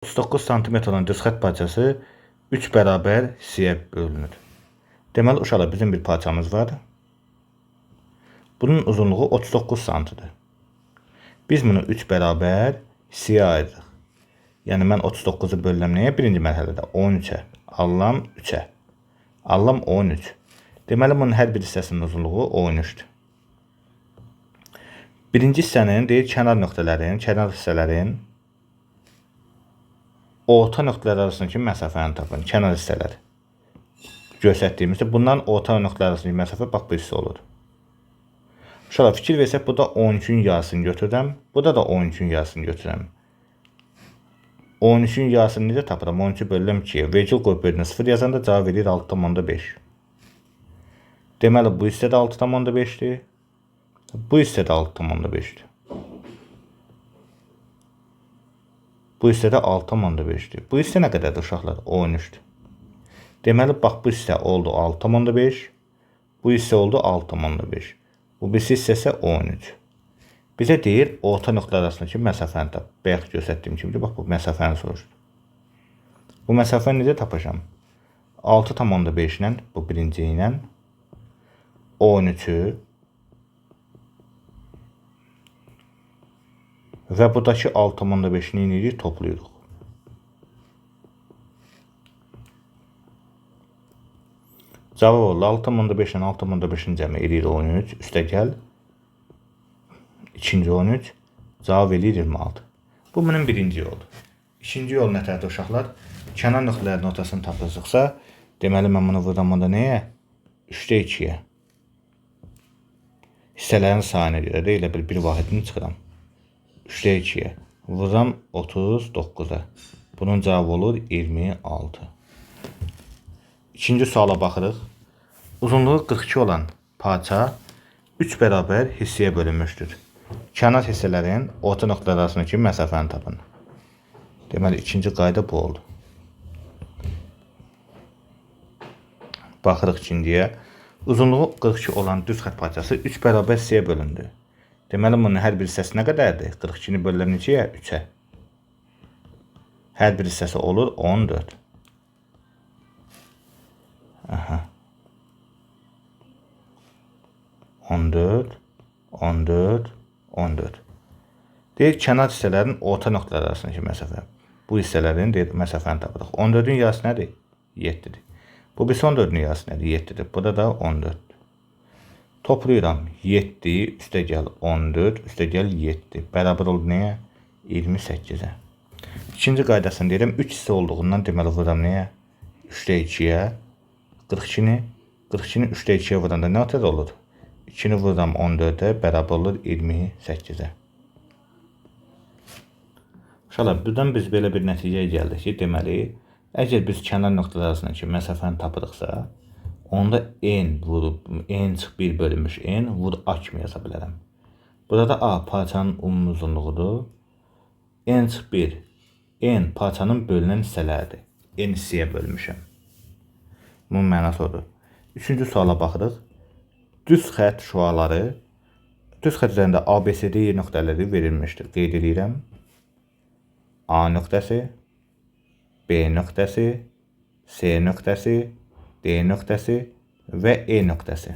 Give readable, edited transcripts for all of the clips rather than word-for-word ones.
39 sm olan düz xətt parçası 3 bərabər hissəyə bölünür. Deməli, uşaqlar, bizim bir parçamız var. Bunun uzunluğu 39 santidir. Biz bunu 3 bərabər hissəyə ayırırıq. Yəni, mən 39-u bölürəm nəyə? Birinci mərhələdə 13-ə. Alıram 3-ə. Alıram 13. Deməli, bunun hər bir hissəsinin uzunluğu 13-dür. Birinci hissənin deyir, kənar nöqtələrin, kənar hissələrin orta nöqtələr arasındakı məsafəni tapın. Kənar hissələr göstərdiyimizdə bundan orta nöqtələr arasındakı məsafə bax bu hissə olur. Uşaqlar, fikir versək, bu da 13-ün yarısını götürürəm. Bu da 13-ün yarısını götürürəm. 13-ün yarısını necə tapıram? 13-ü bölürəm 2-yə. Vergül qoyub bölünür 0 yazanda cavab verir 6,5. Deməli, bu hissə də 6,5-dir. Bu hissə də 6,5-dir. Bu hissə də 6,5-dir. Bu hissə nə qədərdir uşaqlar? 13-dür. Deməli, bax, bu hissə oldu 6,5. Bu hissə oldu 6,5. Bu birisi hissə isə 13. Bizə deyir, orta nöqtələr arasındakı məsafəni tap. Bayaq göstərdiyim kimi, bax, bu məsafəni soruşdur. Bu məsafəni necə tapacam? 6,5 ilə, bu birinci ilə 13-ü və buradakı 6,5-ni inirik, toplayırıq. Cavab oldu 6,5 ilə 6,5-in cəmi edir 13, üstə gəl. İkinci 13, cavab edir 26. Bu bunun birinci yoldur. İkinci yol nətərdir uşaqlar? Kənar nöqtələrin ortasını tapacaqsa, deməli mən bunu vururam da nəyə? 3-də 2-yə. Hissələrin sayına görə də elə bir vahidini çıxıram. 3-də 2-yə. Vururam 39-a. Bunun cavabı olur 26. İkinci suala baxırıq. Uzunluğu 42 olan parça 3 bərabər hissəyə bölünmüşdür. Kənar hissələrin orta nöqtələr arasındakı məsafəni tapın. Deməli, ikinci qayda bu oldu. Baxırıq ikinciyə. Uzunluğu 42 olan düz xətt parçası 3 bərabər hissəyə bölündü. Deməli, bunun hər bir hissəsi nə qədərdir? 42-ni bölürəm neçəyə? 3-ə. Hər bir hissəsi olur 14. Aha. 14, 14, 14. Deyir, kənar hissələrin orta nöqtələr arasındakı məsafə. Bu hissələrin deyir, məsafəni tapırıq. 14-ün yarısı nədir? 7-dir. Bu birisi 14-ün yarısı nədir? 7-dir. Burada da 14-dür. Toplayıram 7, üstə gəl 14, üstə gəl 7. Bərabər oldu nəyə? 28-ə. İkinci qaydasını deyirəm, 3 hissə olduğundan deməli vururam nəyə? 3-də 2-yə. 42-ni 3-də 2-yə vuranda nə ötədə olur? 2-ni vururam 14-ə, bərabər olur 28-ə. Uşaqlar, buradan biz belə bir nəticəyə gəldik ki, deməli, əgər biz kənar nöqtələr arasındakı məsafəni tapırıqsa, onda n vurub, n çıx 1 bölünmüş n, vur a kimi yaza bilərəm. Burada a parçanın ümumi uzunluğudur. N çıx 1, n parçanın bölünən hissələrdir. N hissəyə bölmüşəm. Bunun mənası odur. Üçüncü suala baxırıq. Düz xətt şüaları, düz xətt üzərində ABCD nöqtələri verilmişdir. Qeyd edirəm. A nöqtəsi, B nöqtəsi, C nöqtəsi, D nöqtəsi və E nöqtəsi.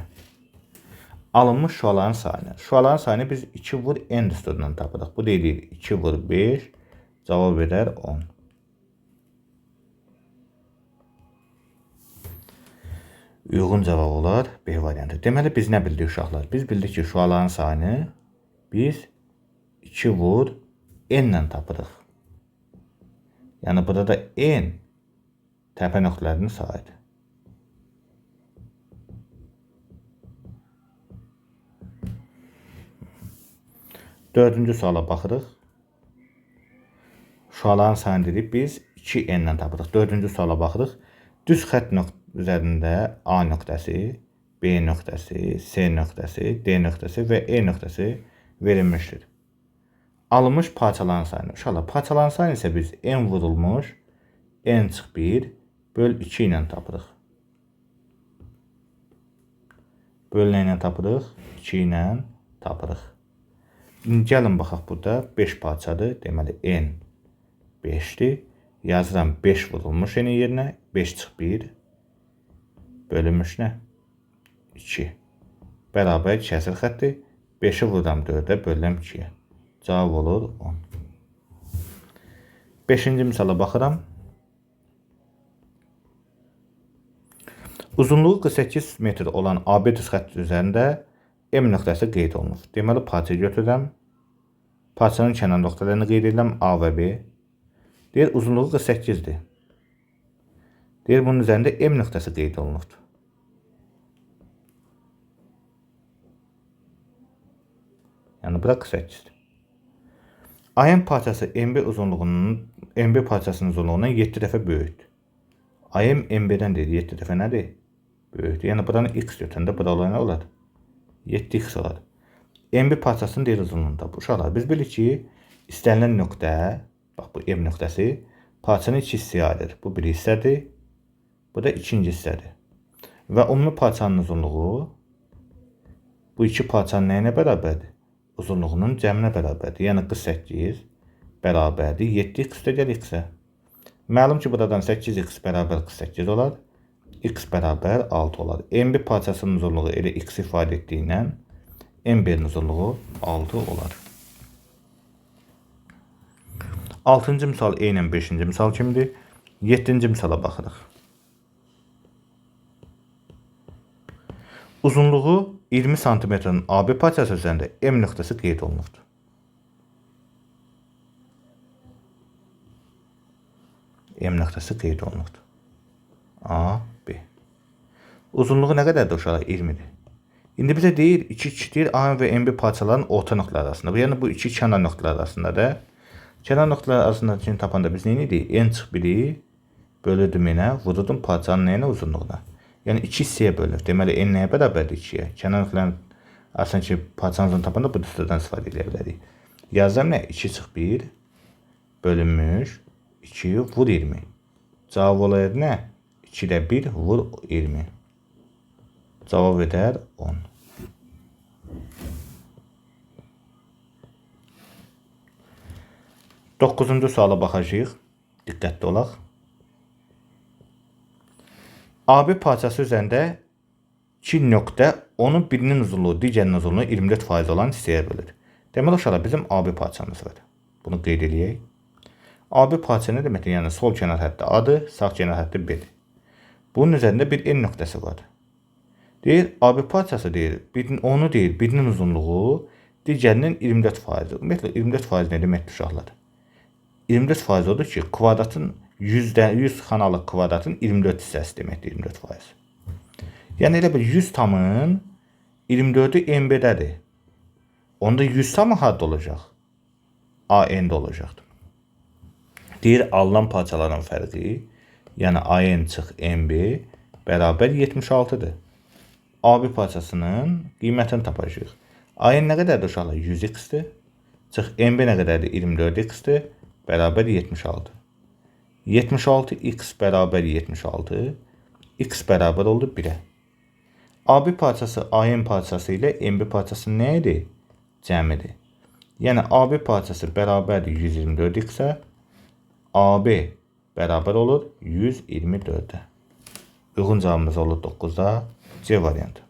Alınmış şüaların sayını. Şüaların sayını biz 2 vur n düsturundan tapırıq. Bu deyilir 2 vur 5, cavab edər 10. Uyğun cavab olar B variantı. Deməli, biz nə bildik uşaqlar? Biz bildik ki, şüaların sayını biz 2 vur n ilə tapırıq. Yəni, burada da n təpə nöqtələrinin sayıdır. Dördüncü suala baxırıq. Şüaların sayını dedik, biz 2n ilə tapırıq. Dördüncü suala baxırıq. Düz xətt üzərində A nöqtəsi, B nöqtəsi, C nöqtəsi, D nöqtəsi və E nöqtəsi verilmişdir. Alınmış parçaların sayını. Uşaqlar, parçaların sayını isə biz n vurulmuş, n çıx 1 böl 2 ilə tapırıq. Bölünə ilə tapırıq, 2 ilə tapırıq. Gəlin baxaq, burada 5 parçadır. Deməli, n 5-dir. Yazıram 5 vurulmuş n yerinə 5 çıx 1 bölünmüş nə? 2 bərabər kəsir xətti 5'i vururam 4'ə bölürəm 2'yə. Cavab olur 10. 5-ci misala baxıram. Uzunluğu 48 metr olan AB düz xətt üzərində M nöqtəsi qeyd olunur. Deməli, parça götürürəm. Parçanın kənar nöqtələrini qeyd edirəm A və B. Deyir, uzunluğu 48'dir. Deyir, bunun üzərində M nöqtəsi qeyd olunur. Yəni, bura 48'dir. AM parçası MB parçasının uzunluğundan 7 dəfə böyükdür. AM MB'dən deyir, 7 dəfə nədir? Böyükdür. Yəni, buranı X götürəndə bura olan nə olar? 7X olar. MB parçasının deyir uzunluğunda. Bu uşaqlar, biz bilirik ki, istənilən nöqtə, bax bu M nöqtəsi, parçanın iki hissəyə ayrılır. Bu bir hissədir, bu da ikinci hissədir. Və ümumi parçanın uzunluğu bu iki parçanın nəyinə bərabərdir? Uzunluğunun cəminə bərabərdir. Yəni 48 bərabərdir 7x üstəgəl x-ə. Məlum ki, buradan 8x bərabər 48 olar. X bərabər 6 olar. MB parçasının uzunluğu elə x ifadə etdiyindən MB'nin uzunluğu 6 olar. 6-cı misal eynən 5-ci misal kimidir. 7-ci misala baxırıq. Uzunluğu 20 santimetrin AB parçası üzərində M nöqtəsi qeyd olunur. M nöqtəsi qeyd olunur. A, B. Uzunluğu nə qədərdir uşaqlar? 20'dir. İndi bizə deyir, 2 deyir A və MB parçaların orta nöqtələri arasında. Yəni bu iki kənar nöqtələr arasındadır. Kənar nöqtələr arasındakini tapanda biz nə edirik? N çıx 1'i bölürdüm n-ə, vururdum parçanın nəyinə uzunluğuna. Yəni 2 hissəyə bölünür. Deməli n nəyə bərabərdir 2'yə? Kənar nöqtələrin arasındakı parçanın uzunluğunu tapanda bu üstədən istifadə edə bilərik. Yazıram nə? 2 çıx 1 bölünmüş 2 vur 20. Cavab olar nə? 2'də 1 vur 20. Cavab edər 10. Doqquzuncu suala baxacağıq. Diqqətli olaq. AB parçası üzərində 2 nöqtə onun birinin uzunluğu, digərinin uzunluğu 24% olan hissəyə bölür. Deməli, uşaqlar bizim AB parçamız var. Bunu qeyd edək. AB parça nə deməkdir? Yəni sol kənar həddi A-dır, sağ kənar həddi B-dir. Bunun üzərində bir N nöqtəsi var. Deyir, AB parçası deyir, birinin uzunluğu digərinin 24%. Ümumiyyətlə 24% nə deməkdir uşaqlar? 24% odur ki, kvadratın 100 xanalıq kvadratın 24 hissəsi deməkdir 24%. Yəni elə bir 100 tamın 24'ü MB'dədir. Onda 100 tamı harda olacaq? AN'də olacaqdır. Deyir, alınan parçaların fərqi, yəni AN çıx MB bərabər 76'dır. AB parçasının qiymətini tapacağıq. AN nə qədərdir uşaqlar? 100x-dir. Çıx MB nə qədərdir? 24x-dir. Bərabər 76. 76x bərabər 76. X bərabər oldu 1'ə. AB parçası AN parçası ilə MB parçası nə idi? Cəmidir. Yəni AB parçası bərabərdir 124x-ə. AB bərabər olur 124'ə. Uyğun cavabımız olur 9'da. C variantı.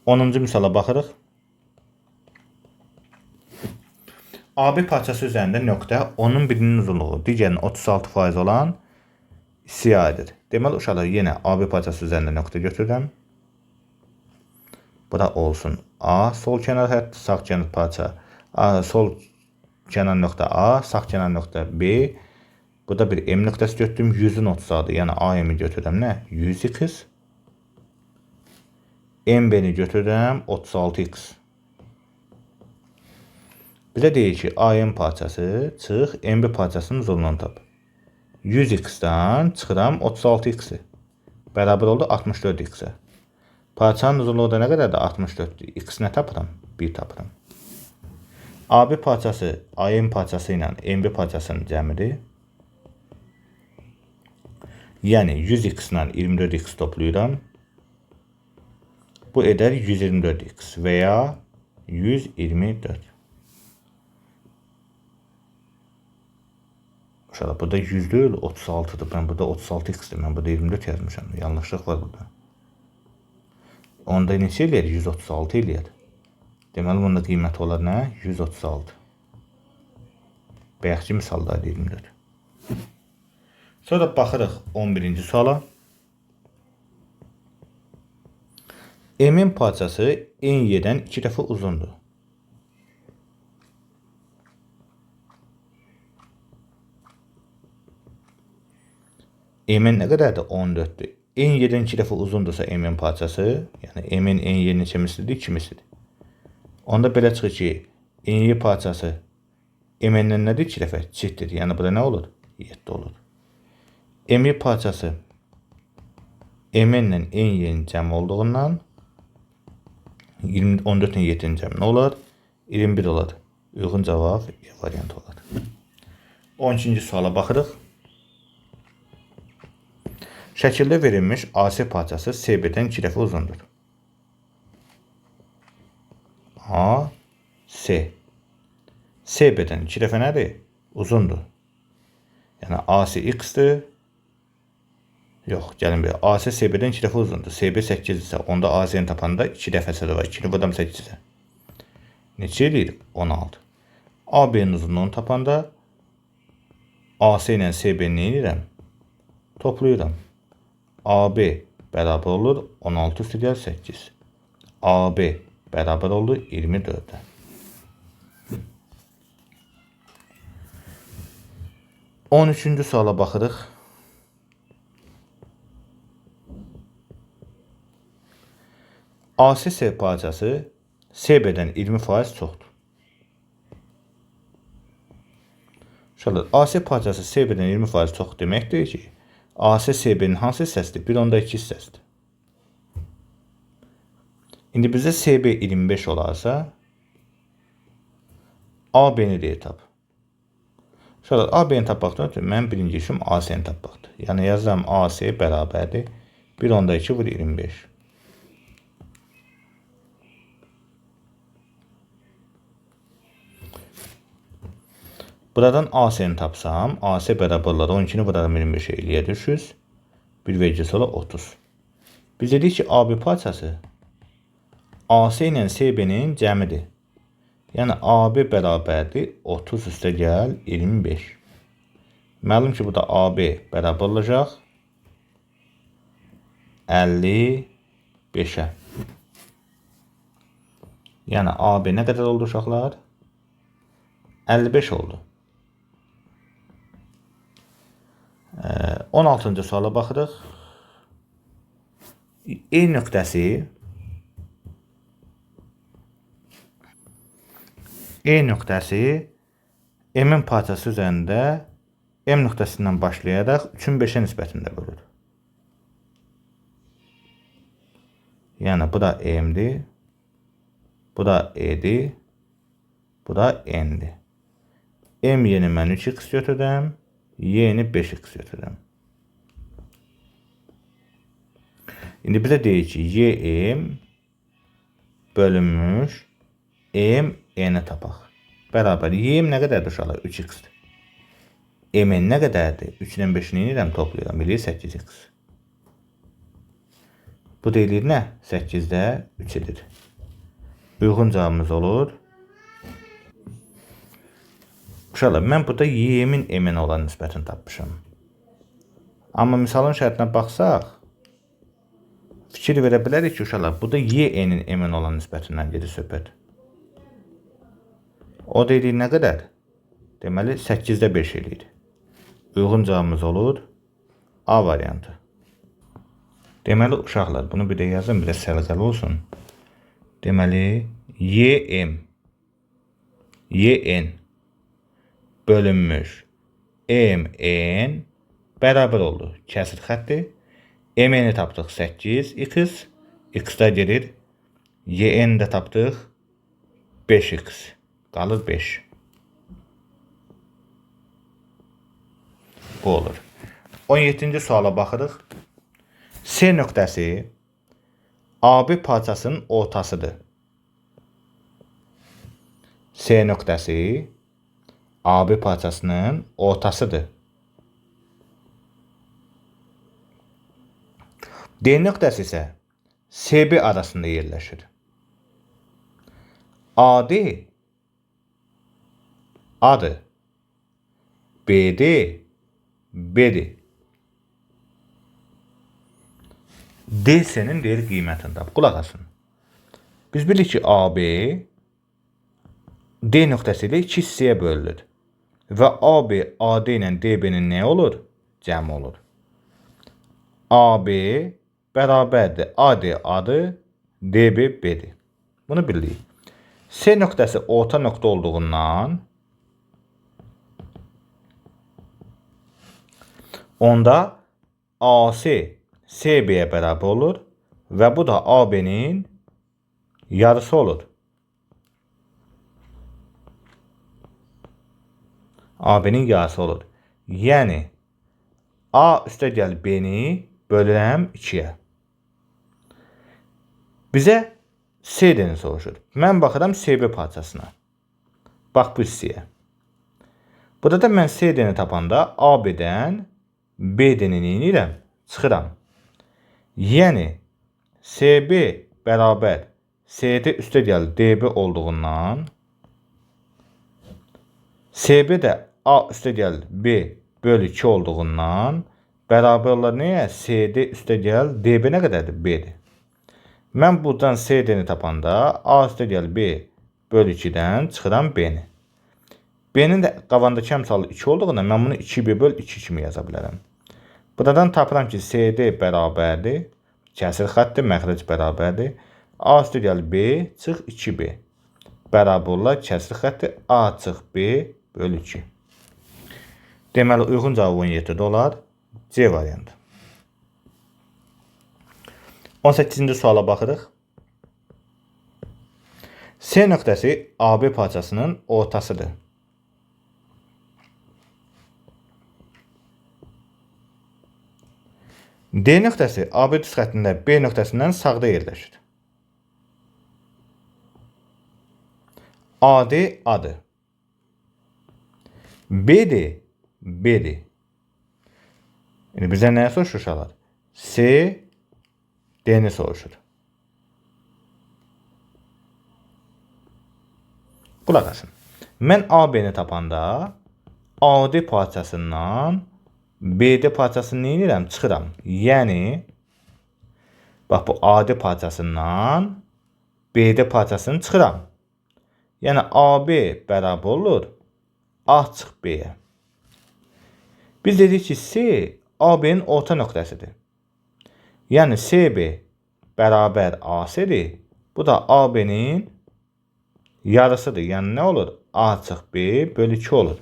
10-cu misala baxırıq. AB parçası üzərində nöqtə onun birinin uzunluğu, digərinin 36% olan hissəyə aiddir. Deməli, uşaqlar yenə AB parçası üzərində nöqtə götürürəm. Bu da olsun A, sol kənar hədd, sağ kənar parça, sol kənar nöqtə A, sağ kənar nöqtə B. Bu da bir M nöqtəsi götürdüm, 100'ün 36'dır. Yəni AM'i götürürəm nə? 100x. MB'ni götürürəm 36x. Bizə deyir ki, AM parçası çıx MB parçasının uzunluğunu tap. 100x-dən çıxıram 36x-i. Bərabər oldu 64x-ə. Parçanın uzunluğu da nə qədərdir? 64'dür. X nə tapıram? 1 tapıram. AB parçası AM parçası ilə MB parçasının cəmidir. Yəni 100x ilə 24x toplayıram. Bu edər 124x və ya 124. Uşaqlar, burada 100 deyil, 36'dır. Ben burada 36x-dir. Mən burada 24 yazmışam. Yanlışlıq var burada. Onda neçə eləyər? 136 eləyər. Deməli, bunda qiyməti olar nə? 136. Bayaqki misalda 24. Sonra baxırıq 11-ci suala. M-in parçası N-dən 2 dəfə uzundur. M-in nə qədərdir? 14'dür. N-dən 2 dəfə uzundursa M-in parçası, yəni M-in N-yə neçə mislidir? 2 mislidir. Onda belə çıxır ki, N-y parçası M-dən nədir? 2 dəfə çiftdir. Yəni burada nə olur? 7 olur. M-y parçası M-dən N-yin cəm olduğundan 14'ün 7'nin cəm nə olar? 21 olar. Uyğun cavab E variantı olar. 12-ci suala baxırıq. Şəkildə verilmiş AC parçası CB-dən 2 dəfə uzundur. A, C. CB-dən 2 dəfə nədir? Uzundur. Yəni AC X-dir. Yox, gəlin bir. AC CB-dən 2 dəfə uzundur. CB 8 isə, onda AC-ni tapanda 2 dəfəsi də var. 2-ni buradan 8-ə. Neçə eləyir? 16. AB-nin uzunluğunu tapanda AC ilə CB-ni nə edirəm? Toplayıram. AB bərabər olur 16/8. AB bərabər olur 24'ə. On üçüncü suala baxırıq. AC parçası CB-dən 20% çoxdur. Uşaqlar, AC parçası CB-dən 20% çox deməkdir ki, AC CB-nin hansı hissəsidir? 1/2 hissəsidir. İndi bizdə CB 25 olarsa, AB-ni deyə tap. Uşaqlar, AB-ni tapmaqdan ötürü mən birinci işim AC-ni tapmaqdır. Yəni yazıram AC bərabərdir 1/2 vur 25. Buradan AC-ni tapsam, AC bərabərlər 12'ni buradan 25'e eləyə düşüz. Bir verəcək sonra 30. Biz dedik ki, AB parçası AC ilə CB-nin cəmidir. Yəni AB bərabərdir 30 üstə gəl 25. Məlum ki, burada AB bərabər olacaq 55'ə. Yəni AB nə qədər oldu uşaqlar? 55 oldu. 16-cı suala baxırıq. E nöqtəsi M-in parçası üzərində M nöqtəsindən başlayaraq 3'ün 5'ə nisbətində bölür. Yəni bu da M'dir. Bu da E'dir. Bu da N'dir. M yeni mən 3x götürürəm. Y'ni 5x götürürəm. İndi bizə deyir ki, YM bölünmüş M N'ə tapaq. Bərabər. YM nə qədərdir uşaqlar? 3x'dir. M'in nə qədərdir? 3-dən 5'ini edirəm, toplayıram. Eləyir 8x. Bu deyilir nə? 8'də 3 edir. Uyğun cavabımız olur. Uşaqlar, mən burada Y-min M-in olan nisbətini tapmışam. Amma misalın şərtinə baxsaq, fikir verə bilərik ki, uşaqlar, burada Y-nin M-in olan nisbətindən gedir söhbət. O deyilir nə qədər? Deməli, 8'də 5 eləyir. Uyğun cavabımız olur A variantı. Deməli, uşaqlar, bunu bir də yazın, bir də səliqəli olsun. Deməli, YN bölünmüş MN bərabər oldu. Kəsir xətti. MN-i tapdıq 8x. X-də gedir. YN-i də tapdıq 5x. Qalır 5. Bu olur. 17-ci suala baxırıq. C nöqtəsi AB parçasının ortasıdır. C nöqtəsi AB parçasının ortasıdır. D nöqtəsi isə CB arasında yerləşir. AD A'dır. BD B'dir. DC'nin deyir qiymətini tap. Qulaq asın. Biz bilirik ki AB D nöqtəsi ilə 2 hissəyə bölünür. Və AB AD ilə DB'nin nə olur? Cəmi olur. AB bərabərdir AD A'dır, DB B'dir. Bunu bilirik. C nöqtəsi orta nöqtə olduğundan onda AC CB'yə bərabər olur və bu da AB'nin yarısı olur. AB'nin yarısı olur. Yəni A üstəgəl B'ni bölürəm 2'yə. Bizə CD'ni soruşur. Mən baxıram CB parçasına. Bax bu hissəyə. Burada da mən CD'ni tapanda AB'dən BD'ni neynirəm? Çıxıram. Yəni CB bərabər CD üstəgəl DB olduğundan CB də A üstəgəl B bölü 2 olduğundan bərabər olar nəyə? CD üstəgəl DB nə qədərdir? B'dir. Mən buradan CD'ni tapanda A üstəgəl B bölü 2'dən çıxıram B'ni. B'nin də qavandakı əmsalı 2 olduğundan mən bunu 2B böl 2 kimi yaza bilərəm. Buradan tapıram ki CD bərabərdir. Kəsir xəttdir, məxrəc bərabərdir. A üstəgəl B çıx 2B. Bərabər olar kəsir xəttdir A çıx B bölü 2. Deməli uyğun cavab 17 olar. C variantı. 18-ci suala baxırıq. C nöqtəsi AB parçasının ortasıdır. D nöqtəsi AB düz xəttində B nöqtəsindən sağda yerləşir. AD A'dır. BD B'dir. Yəni bizə nəyə soruşur uşaqlar? C D'ni soruşur. Qulaq asın. Mən AB'ni tapanda AD parçasından BD parçasını neynirəm? Çıxıram. Yəni bax bu AD parçasından BD parçasını çıxıram. Yəni AB bərabər olur A çıx B'yə. Biz dedik ki C AB'nin orta nöqtəsidir. Yəni CB bərabər AC'dir. Bu da AB'nin yarısıdır. Yəni nə olur? A çıx B bölü 2 olur.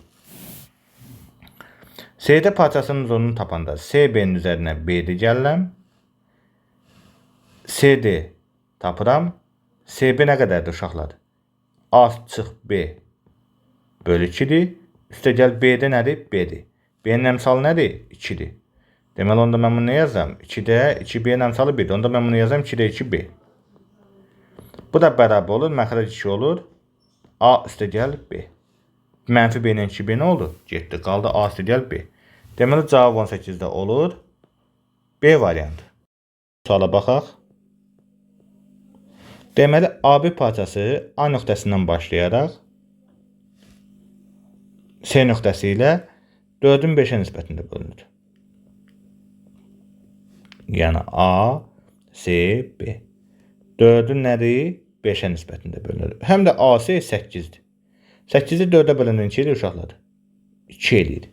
CD parçasının uzunluğunu tapanda CB'nin üzərinə B'di gəlirəm. CD tapıram. CB nə qədərdir uşaqlar? A çıx B bölü 2'dir. Üstəgəl B'də nədir? B'dir. B'nin əmsalı nədir? 2'dir. Deməli onda mən bunu nə yazam? 2'də 2B'nin əmsalı 1'dir. Onda mən bunu yazam 2'də 2B. Bu da bərabər olur. Məxrəc 2 olur. A üstəgəl B. Mənfi B ilə 2B nə oldu? Getdi. Qaldı A üstəgəl B. Deməli cavab 18'də olur. B variantı. Suala baxaq. Deməli AB parçası A nöqtəsindən başlayaraq C nöqtəsi ilə 4'ün 5'ə nisbətində bölünür. Yəni A, C, B. 4'ün nədir? 5'ə nisbətində bölünür. Həm də AC 8'dir. 8'i 4'ə bölündə neçə edir uşaqlar? 2 eləyir.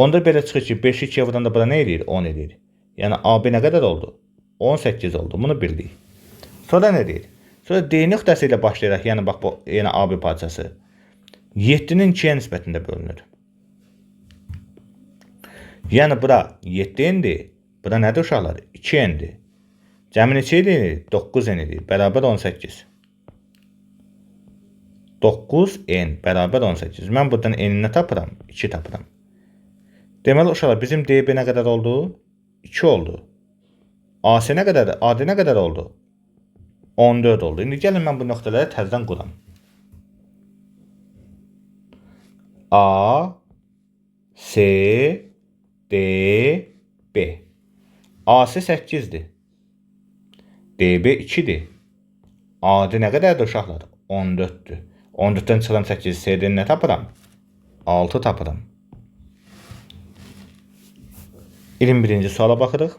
Onda belə çıxır ki 5'i 2'yə vuranda bura nə eləyir? 10 eləyir. Yəni AB nə qədər oldu? 18 oldu. Bunu bildik. Sonra nə deyir? Sonra D nöqtəsi ilə başlayaraq, yəni bax bu yəni AB parçası 7'nin 2'yə nisbətində bölünür. Yəni bura 7n'dir. Bura nədir uşaqlar? 2n'dir. Cəmi neçə edir? 9n edir. Bərabər 18. 9n bərabər 18. Mən buradan n'ini tapıram? 2 tapıram. Deməli uşaqlar bizim DB nə qədər oldu? 2 oldu. AC nə qədərdir? AD nə qədər oldu? 14 oldu. İndi gəlin mən bu nöqtələri təzədən quram. A, C, D, B. AC 8-dir. DB 2-dir. AD nə qədərdir uşaqlar? 14-dür. 14-dən çıxıram 8, CD-ni nə tapıram? 6 tapıram. 21-ci suala baxırıq.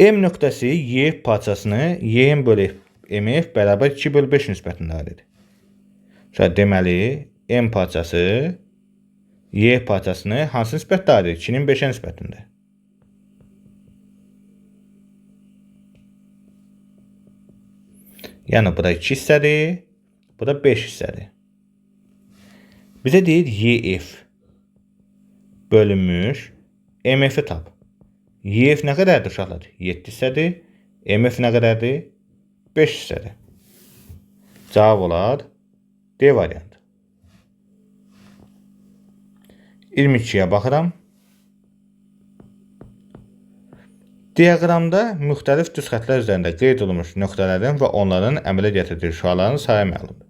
M nöqtəsi Y parçasını Y-in bölü MF bərabər 2 bölü 5 nisbətində ayrıdır. Deməli, M parçası Y parçasını hansı nisbətdə ayrıdır? 2-nin 5-ə nisbətində. Yəni, bu da 2 hissədir, bu da 5 hissədir. Bizə deyir YF bölünmüş MF-i tap. YF nə qədərdir uşaqlar? 7 hissədir. MF nə qədərdir? 5 hissədir. Cavab olar D variantı. 22-yə baxıram. Diaqramda müxtəlif düz xətlər üzərində qeyd olunmuş nöqtələrin və onların əmələ gətirdiyi şüaların sayı məlumdur.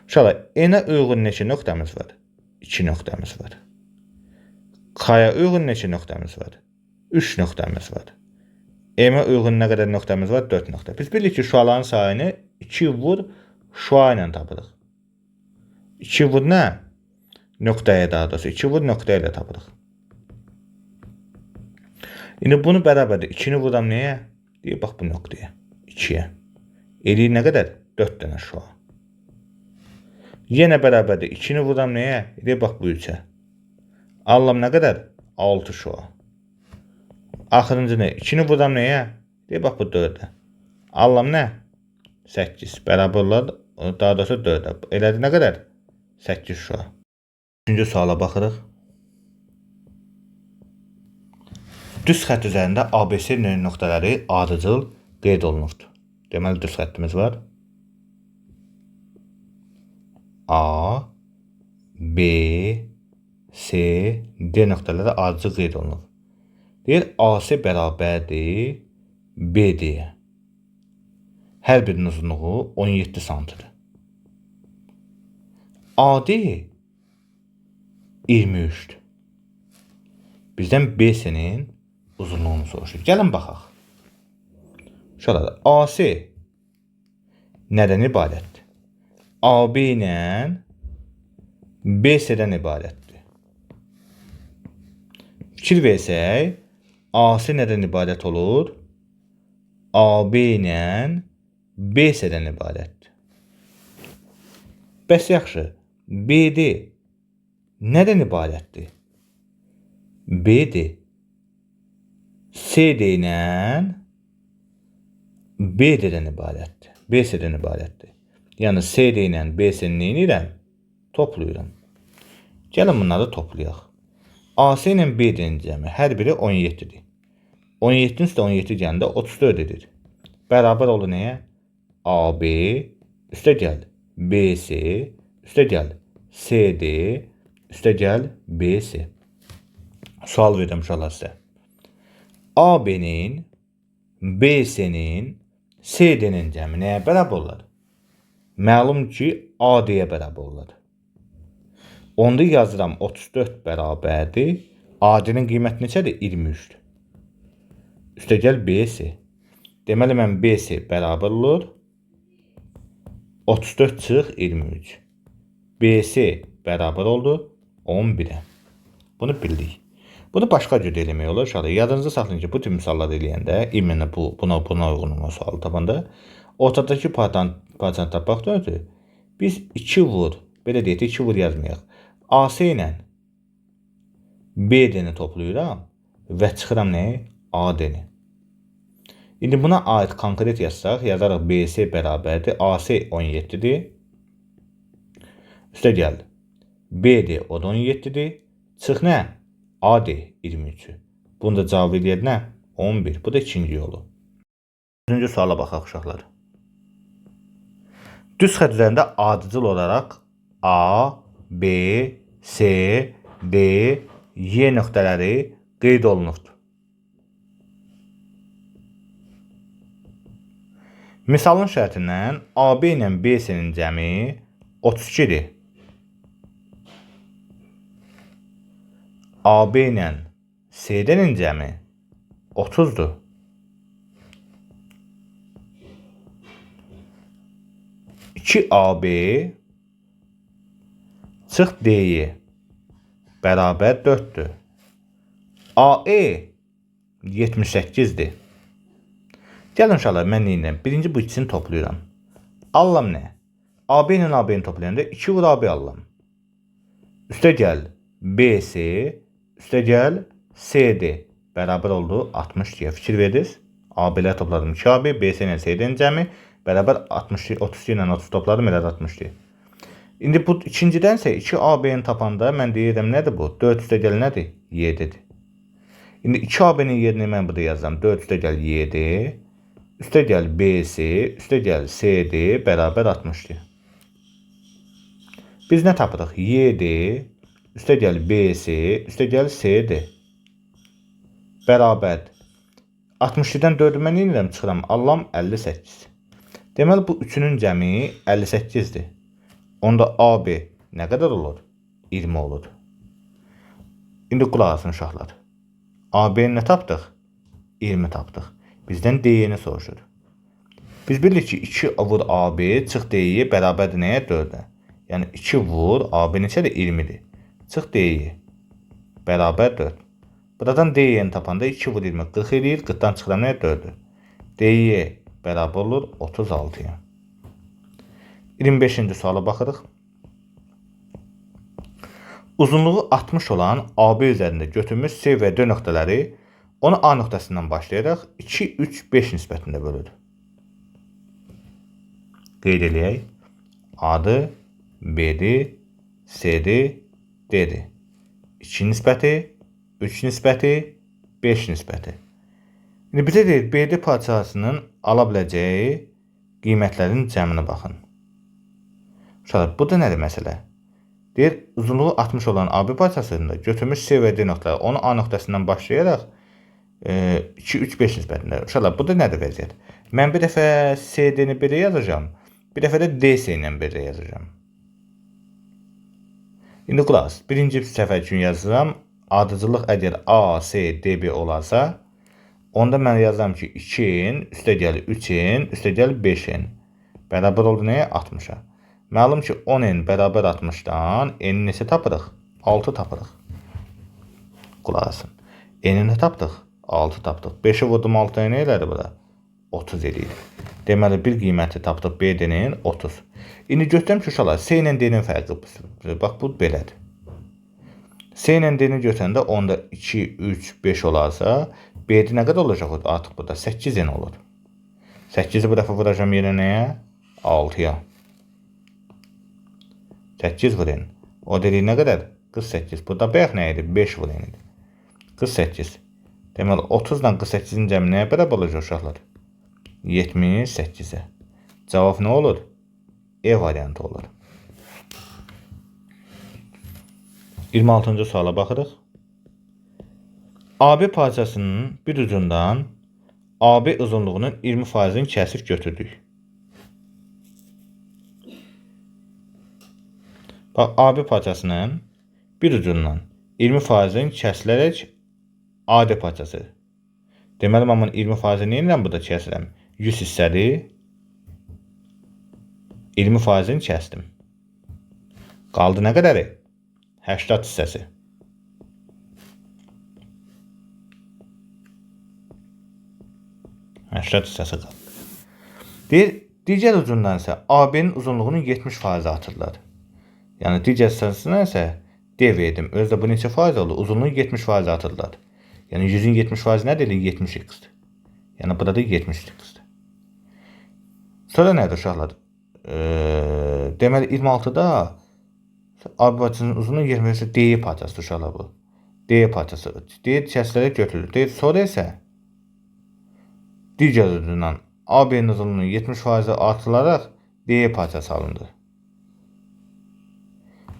Uşaqlar, N-ə uyğun neçə nöqtəmiz var? 2 nöqtəmiz var. K-ya uyğun neçə nöqtəmiz var? 3 nöqtəmiz var. M-ə uyğun nə qədər nöqtəmiz var? 4 nöqtə. Biz bilirik ki, şuaların sayını 2 vur şua ilə tapırıq. 2 vur nə? Nöqtəyə daha doğrusu. 2 vur nöqtə ilə tapırıq. İndi bunu bərabərdir. 2-ni vuram nəyə? Deyir, bax bu nöqtəyə. 2-yə. Eləyir nə qədər? 4 dənə şua. Yenə bərabərdir. 2-ni vuram nəyə? Deyir, bax bu 3-ə. Allam nə qədər? 6 şua. Axırıncı nə? 2-ni vuram nəyə? Deyir, bax bu 4-ə. Allam nə? 8. Bərabər olar, daha doğrusu 4-ə. Elədir nə qədər? 8 şua. 3-cü suala baxırıq. Düz xətt üzərində ABC nöqtələri ardıcıl qeyd olunubdur. Deməli, düz xəttimiz var. A, B, C, D nöqtələri ardıcıl qeyd olunub. Deyir, AC bərabərdir BD-yə. Hər birinin uzunluğu 17 santidir. AD 23-dür. Bizdən BC-nin uzunluğunu soruşur. Gəlin baxaq. Şurada AC nədən ibarətdir? AB ilə BC-dən ibarətdir. Fikir versək, AC nədən ibarət olur? AB ilə BC-dən ibarətdir. Bəs yaxşı, BD nədən ibarətdir? BD CD ilə BD-dən ibarətdir. BC-dən ibarətdir. Yəni CD ilə BC-ni nə edirəm? Toplayıram. Gəlin bunları toplayaq. AC ilə BD-nin cəmi hər biri 17-dir. 17-nin üstə 17 gəndə 34 edir. Bərabər olur nəyə? AB üstə gəl BC üstə gəl CD üstə gəl BC. Sual verirəm uşaqlar sizə. AB-nin, BC-nin, CD-nin cəmi nəyə bərabər olar? Məlum ki, AD-yə bərabər olar. Onda yazıram 34 bərabərdir. AD-nin qiyməti neçədir? 23-dür. Üstə gəl BC. Deməli, mən BC bərabər olur. 34 çıx 23. BC bərabər oldu 11-ə. Bunu bildik. Bunu başqa cür eləmək olur. Uşaqlar, yadınızda saxlayın ki, bu tür misallar eləyəndə, imенно buna uyğun olan sualı tapanda, ortadakı parçanı tapmaq dördür. Biz 2 vur, belə deyək, 2 vur yazmayaq. AC ilə BD-ni toplayıram və çıxıram nəyə? AD-ni. İndi buna aid konkret yazsaq, yazaraq BC bərabərdir. AC 17-dir. Üstə gəl. BD o da 17-dir. Çıx nə? AD 23. Bunu da cavab eləyər nə? 11. Bu da ikinci yolu. 3-cü suala baxaq uşaqlar. Düz xətt üzərində ardıcıl olaraq A, B, C, D, Y nöqtələri qeyd olunubdur. Misalın şərtindən AB ilə BC-nin cəmi 32-dir. AB ilə C-nin cəmi 30'dur. İki AB çıx D'yi bərabər 4'dür. AE 78'dir. Gəlin uşaqlar, mən neyinəm? Birinci bu ikisini toplayıram. Allam nə? AB ilə AB-ni toplayanda 2 vur AB allam. Üstə gəl BC, üstə gəl CD bərabər oldu 60 deyə fikir verdiniz. AB-lər topladım 2 AB, BC ilə CD-nin cəmi bərabər 60, 30 ilə 30 topladım, elə 60 deyə. İndi bu ikincidənsə 2 AB-ni tapanda mən deyirəm nədir bu? 4 üstə gəl nədir? 7'dir. İndi 2 AB-nin yerinə mən burada yazıram. 4 üstə gəl 7, üstə gəl BC, üstə gəl CD bərabər 60'dır. Biz nə tapırıq? 7, üstə gəl BC, üstə gəl CD bərabər 60'dan 4'ü mən inirəm, çıxıram, allam 58. Deməli bu üçünün cəmi 58'dir. Onda AB nə qədər olur? 20 olur. İndi qulaq asın uşaqlar. AB-ni nə tapdıq? 20 tapdıq. Bizdən D-ni soruşur. Biz bilirik ki 2 vur AB çıx D-yi bərabərdir nəyə? 4'ə. Yəni 2 vur AB neçədir? 20'dir. Çıx D-yi bərabər 4. Buradan D-ni tapanda 2 vur 20 40 edir. 40'dan çıxıram nəyə? 4'dür. D-yi bərabər olur 36'ya. 25-ci suala baxırıq. Uzunluğu 60 olan AB üzərində götürmüş C və D nöqtələri onu A nöqtəsindən başlayaraq 2, 3, 5 nisbətində bölür. Qeyd eləyək. A-dır, B-dir, C-dir, D-dir. 2 nisbəti, 3 nisbəti, 5 nisbəti. İndi bizə deyir, BD parçasının ala biləcəyi qiymətlərin cəminə baxın. Uşaqlar, bu da nədir məsələ? Deyir, uzunluğu 60 olan AB parçasında götürmüş C və D nöqtələri onu A nöqtəsindən başlayaraq 2, 3, 5 nisbətində. Uşaqlar, bu da nədir vəziyyət? Mən bir dəfə CD-ni belə yazacağım, bir dəfə də DC ilə belə yazacağım. İndi qulaq as, birinci səfər üçün yazıram. Ardıcıllıq əgər A, C, DB olarsa, onda mən yazıram ki 2'in, üstə gəl 3'in, üstə gəl 5'in bərabər oldu nəyə? 60'a. Məlum ki 10'in bərabər 60'dan n-i neçə tapırıq? 6 tapırıq. Qulaq asın. N-i nə tapdıq? 6 tapdıq. 5'i vurdum 6'ya nə elədi bura? 30 edir. Deməli bir qiyməti tapdıq BD-nin 30. İndi götürəm ki uşaqlar C ilə D-nin fərqi. Bax bu belədir. C ilə D-ni götürəndə onda 2, 3, 5 olarsa BD nə qədər olacaq artıq burada? 8 n olur. 8'i bu dəfə vuracağım yerə nəyə? 6'ya. 8 vur n. O dedik nə qədər? 48. Burada bayaq nə idi? 5 vur n idi. 48. Deməli 30 ilə 48'in cəmi nəyə bərabər olacaq uşaqlar? 78'ə. Cavab nə olur? E variantı olur. 26-cı suala baxırıq. AB parçasının bir ucundan AB uzunluğunun 20%'ini kəsib götürdük. Bax, AB parçasının bir ucundan 20%'in kəsilərək AD parçası. Deməli, mən 20%'ni neyinlə burada kəsirəm? 100 hissədir. 20%'ni kəsdim. Qaldı nə qədəri? 80 hissəsi. Hissəsi qaldı. Digər ucundan isə AB'nin uzunluğunun 70% atırlar. Yəni digər hissəsindən isə D verdim. Özdə bu neçə faiz oldu? Uzunluğu 70% atırlar. Yəni 100'ün 70% nədir? 70x-dir. Yəni burada da 70x-dir. Sonra nədir uşaqlar? Deməli 26'da AB parçasının uzunluğu 20 D parçası uşaqlar bu. D parçası. D kəsilərək götürülür. Sonra isə digər ucundan AB'nin uzunluğu 70% artılaraq D parçası alındı.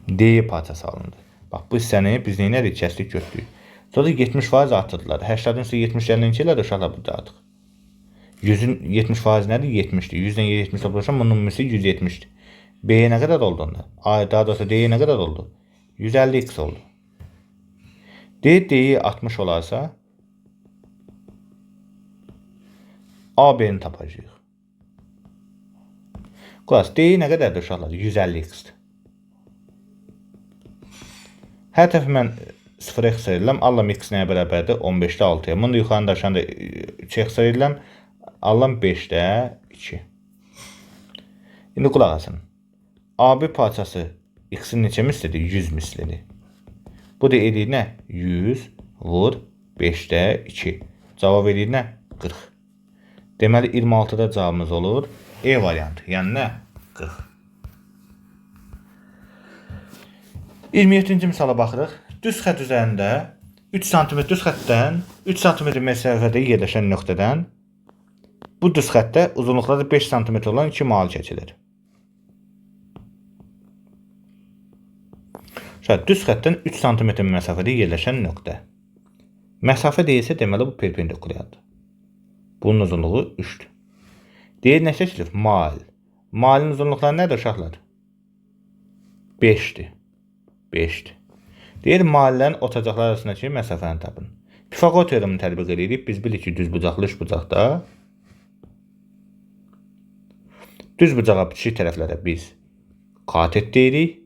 D parçası alındı. Bax bu hissəni biz neylədik? Kəsdik götürdük. Sonra 70% artırdılar. 80'in üstə 70 gələn neçə elədi uşaqlar burada artıq? 100'ün 70% nədir? 70'dir. 100'dən 70 toplaşam bunun ümumisi 170'dir. B'ye nə qədər oldu onda? Daha doğrusu D'ye nə qədər oldu? 150x oldu. D-D'yi 60 olarsa AB-ni tapacağıq. Qulaq, D-yi nə qədərdir uşaqlar? 150x-dir. Hər tərəfi mən 0x edirəm. Allam x nəyə bərabərdir? 15-də 6-ya. Bunu da yuxarıda aşağıda 3x edirəm. Allam 5-də 2. İndi qulaq asın. AB parçası x-in neçə mislidir? 100 mislidir. Bu da edir nə? 100 vur 5-də 2. Cavab edir nə? 40. Deməli 26-da cavabımız olur E variantı. Yəni nə? 40. 27-ci misala baxırıq. Düz xətt üzərində 3 sm düz xəttdən 3 sm məsafədə yerləşən nöqtədən bu düz xəttdə uzunluqları 5 sm olan 2 mal çəkilir. Düz xəttdən 3 sm məsafədə yerləşən nöqtə. Məsafə deyilsə, deməli bu perpendikulyardır. Bunun uzunluğu 3'dür. Deyir nə çəkilir? Mal. Malın uzunluqları nədir uşaqlar? 5'dir. 5'dir. Deyir mallərin otacaqlar arasındakı məsafəni tapın. Pifaqor teoremini tətbiq edirik. Biz bilirik ki, düzbucaqlı üçbucaqda düzbucağa bitişik tərəflərə biz katet deyirik.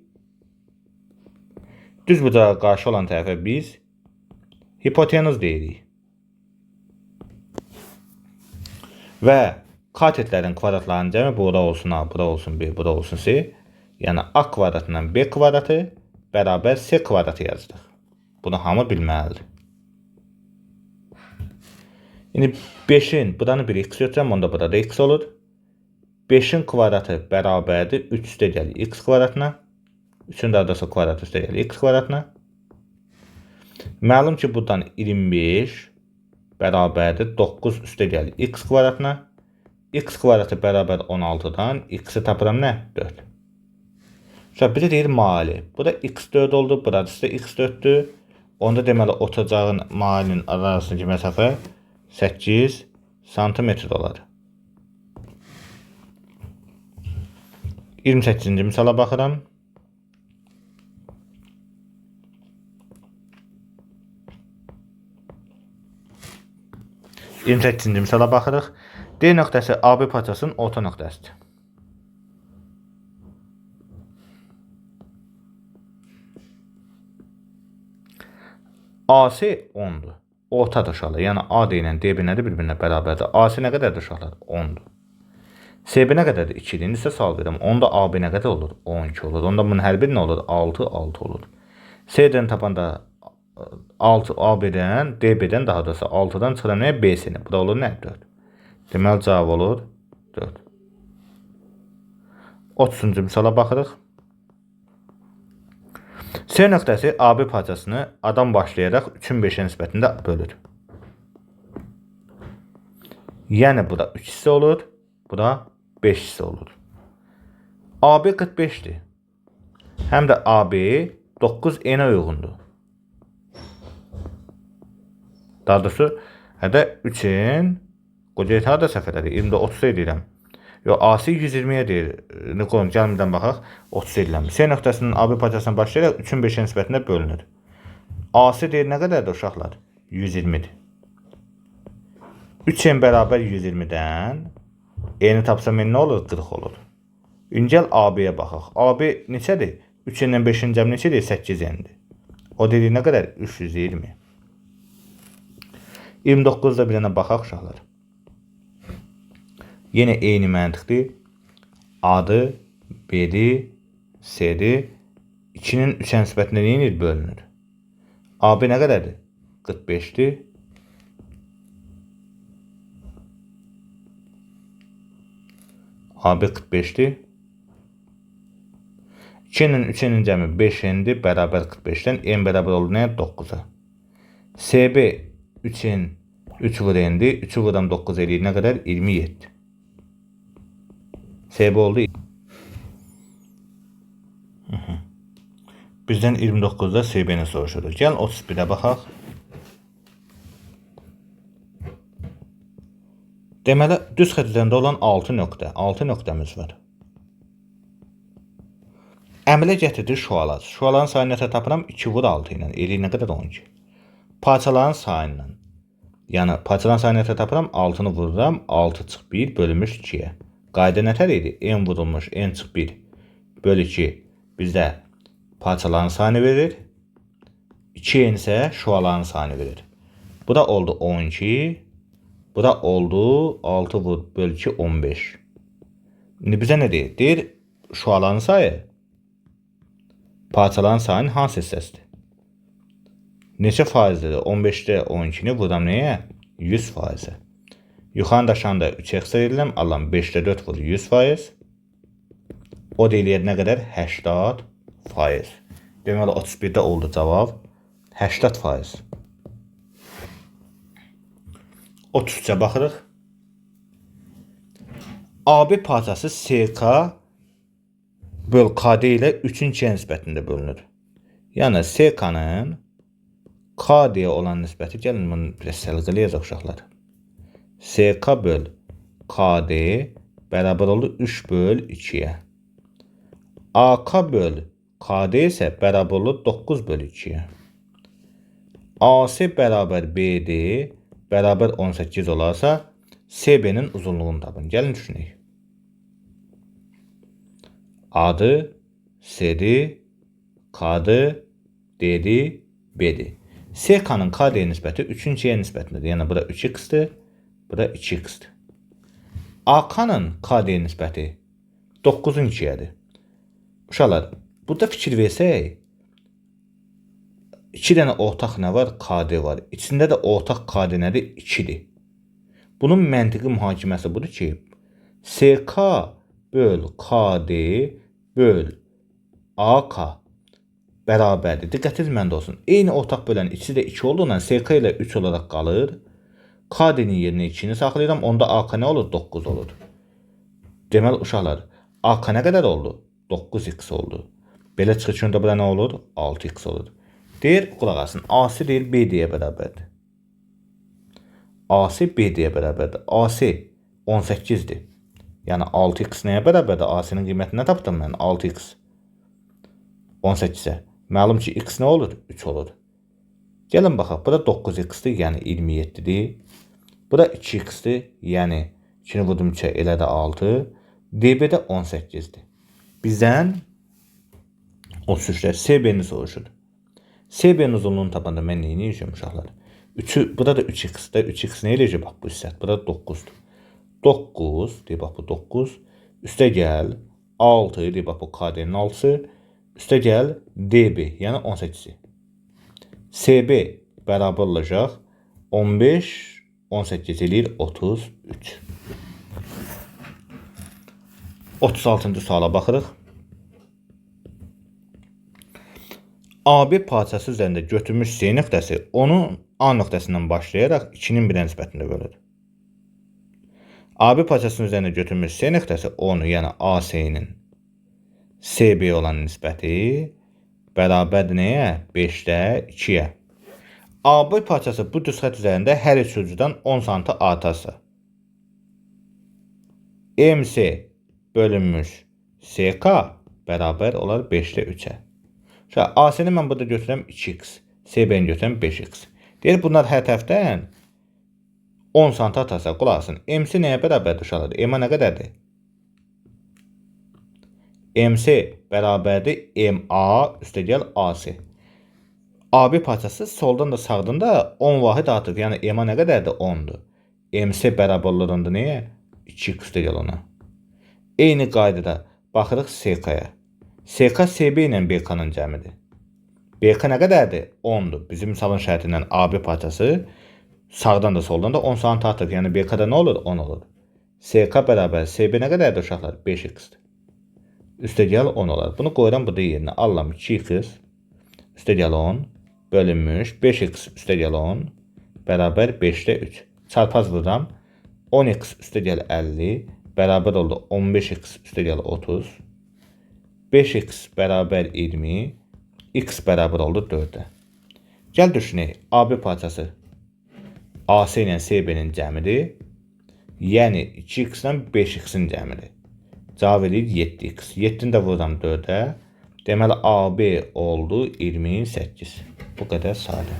Düzbucağa qarşı olan tərəfə biz hipotenuz deyirik. Və katetlərin kvadratlarının cəmi bura olsun A, bura olsun B, bura olsun C. Yəni A kvadratından B kvadratı bərabər C kvadratı yazırıq. Bunu hamı bilməlidir. İndi 5'in, buranı bir x götürəm, onda burada x olur. 5'in kvadratı bərabərdir 3 üstə gəlir x kvadratına. 3'ün də adası kvadratı üstə gəlir x kvadratına. Məlum ki, buradan 25 bərabərdir 9 üstə gəlir x kvadratına. X kvadratı bərabər 16-dan x-i tapıram nə? 4. Bir də deyir mali. Bu da x4 oldu. Burası da x4'dür. Onda deməli otacağın malinin arasındakı məsafə 8 santimetr olar. 28-ci misala baxıram. Misala baxırıq. D nöqtəsi AB parçasının orta nöqtəsidir. AC 10'dur. Ortadır uşaqlar. Yəni AD ilə DB nədir? Bir-birinə bərabərdir. AC nə qədərdir uşaqlar? 10'dur. CB nə qədərdir? 2'dir. İndi sizə sual verirəm. Onda AB nə qədər olur? 12 olur. Onda bunun hər biri nə olur? 6 olur. CD-ni tapanda 6 AB-dən, DB-dən daha doğrusu 6-dan çıxıram nəyə? BC-ni. Bu da olur nə? 4. Deməli cavab olur 4. 30-cu misala baxırıq. C nöqtəsi AB parçasını A-dan başlayaraq 3'ün 5'ə nisbətində bölür. Yəni bu da 3 hissə olur. Bu da 5 hissə olur. AB 45'dir. Həm də AB 9N-ə uyğundur. Daha doğrusu, hədə 3'in qocayət harada səhv elədik? 20'də 30 edirəm. Yox, AC 120'yə deyir. Nikolun, gəlmədən baxaq. 30 edirəm. C nöqtəsinin AB parçasına başlayaraq 3'ün 5'ə nisbətində bölünür. AC deyir nə qədərdir uşaqlar? 120'dir. 3N bərabər 120'dən N'ni tapsam nə olur? 40 olur. İncəl AB-yə baxaq. AB neçədir? 3N'dən 5'in cəmi neçədir? 8N'dir. O dediyi nə qədər? 320. 29'da bir dənə baxaq uşaqlar. Yenə eyni məntiqdir. A-dır, B-dir, C-dir. 2'nin 3'ə nisbətində neyinir? Bölünür. AB nə qədərdir? 45'dir. AB 45'dir. 2'nin 3'nin cəmi 5N'dir. Bərabər 45'dən N bərabər olur nəyə? 9'a. CB 3'in 3 vur N'dir. 3'ü vuram 9 eləyir. Nə qədər? 27. CB oldu. Bizdən 29'da CB-ni soruşuruq. Gəl 31'ə baxaq. Deməli, düz xətt üzərində olan 6 nöqtə. 6 nöqtəmiz var. Əmələ gətirdik şualar. Şuaların sayını nəsə tapıram 2 vur 6 ilə. Eləyir nə qədər? 12. parçaların sayından. Yəni parçaların sayını nətər tapıram? 6-nı vururam, 6 çıx 1 bölünmüş 2-yə. Qayda nətər idi? N vurulmuş n çıx 1 bölü 2 bizdə parçaların sayını verir. 2n isə şuaların sayını verir. Bu da oldu 12. Bu da oldu 6 bölü 2 15. İndi bizə nə deyir? Deyir şuaların sayı parçaların sayının hansı hissəsidir? Neçə faizdir? 15-də 12-ni vuram nəyə? 100%. Yuxarı aşağıda 3 əks edirəm. Allahım 5-də 4 vur 100%. O da eləyir nə qədər? 80%. Deməli 31-də oldu cavab 80%. 33-ə baxırıq. AB parçası SK böl KD ilə 3-ün 2-yə nisbətində bölünür. Yəni SK-nın KD-yə olan nisbəti, gəlin bunu biraz səlqəli yazaq uşaqlar. SK böl KD bərabər oldu 3 böl 2-yə. AK böl KD isə bərabər oldu 9 böl 2-yə. AC bərabər BD bərabər 18 olarsa, SB-nin uzunluğunu tapın. Gəlin düşünək. A'dır, C'dir, K'dır, D'dir, B'dir. SK'nın KD'ye nisbəti 3-ün 2-yə nisbətindedir. Yəni, bura 3x-dir, bura 2x-dir. AK'nın KD'ye nisbəti 9-un 2-yədir. Uşaqlar, burada fikir versək, 2 dənə ortaq nə var? KD var. İçində də ortaq KD nədir? 2-dir. Bunun məntiqi mühakiməsi budur ki, SK böl KD böl AK bərabərdir. Diqqətiniz məndə olsun. Eyni ortaq bölən ikisi də 2 olduğundan SK ilə 3 olaraq qalır. KD-nin yerinə 2-ni saxlayıram. Onda AK nə olur? 9 olur. Deməli, uşaqlar, AK nə qədər oldu? 9x oldu. Belə çıxır ki, onda bura nə olur? 6x olur. Deyir, qulaq asın. AC deyir, BD-yə bərabərdir. AC BD-yə bərabərdir. AC 18-dir. Yəni 6x nəyə bərabərdir? AC-nin qiymətini nə tapdım mən? 6x 18-ə. Məlum ki, x nə olur? 3 olur. Gəlin baxaq. Bura 9x-dir, yəni 27-dir. Bura 2x-dir, yəni 2-ni vurdum 3-ə, elə də 6. DB-də 18-dir. Bizdən 33-lər SB-ni soruşur. SB-nin uzunluğunu tapanda mən neyini yiyəcəm uşaqlar? Burada da 3x-də 3x nə eləyəcək? Bax, bu hissət. Burada 9-dur. 9, deyək, bax, bu 9. Üstə gəl, 6, deyək, bax, bu KD-nin 6-sı. Üstə gəl, DB, yəni 18-i. SB bərabər olacaq 15, 18 eləyir 33. 36-cı suala baxırıq. AB parçası üzərində götürmüş C nöqtəsi onun A nöqtəsindən başlayaraq 2-nin 1-ə nisbətində bölür. AB parçasının üzərində götürmüş C nöqtəsi onu, yəni AC-nin CB olan nisbəti bərabərdir nəyə? 5-də 2-yə. AB parçası bu düz xətt üzərində hər üç ucudan 10 sm artarsa, MC bölünmüş CK bərabər olar 5-də 3-ə. AC-ni mən burada götürəm 2x, CB-ni götürəm 5x. Deyir, bunlar hər tərəfdən 10 sm atarsa, qulaq asın. MC nəyə bərabərdir uşaqlar? M-a nə qədərdir? MC bərabərdir MA üstə gəl AC. AB parçası soldan da sağdan da 10 vahid artıq. Yəni M-a nə qədərdir? 10-dur. MC bərabər olurunda nəyə? 2x üstə gəl ona. Eyni qaydada baxırıq SK-yə. SK CB ilə BK-nın cəmidir. BK nə qədərdir? 10-dur. Bizim misalın şərtindən AB parçası sağdan da soldan da 10 sm artıq. Yəni BK-da nə olur? 10 olur. SK bərabər CB nə qədərdir uşaqlar? 5x-dir. Üstə gəl 10 olar. Bunu qoyuram burada yerinə. Allahım 2x üstə gəl 10 bölünmüş 5x üstə gəl 10 bərabər 5-də 3. Çarpaz vururam. 10x üstə gəl 50 bərabər oldu 15x üstə gəl 30. 5x bərabər 20, x bərabər oldu 4-ə. Gəl düşünək, AB parçası AC ilə CB-nin cəmidir, yəni 2x ilə 5x-in cəmidir. Cavab edir 7x. 7-ni də vururam 4-ə, deməli AB oldu 28. Bu qədər sadə.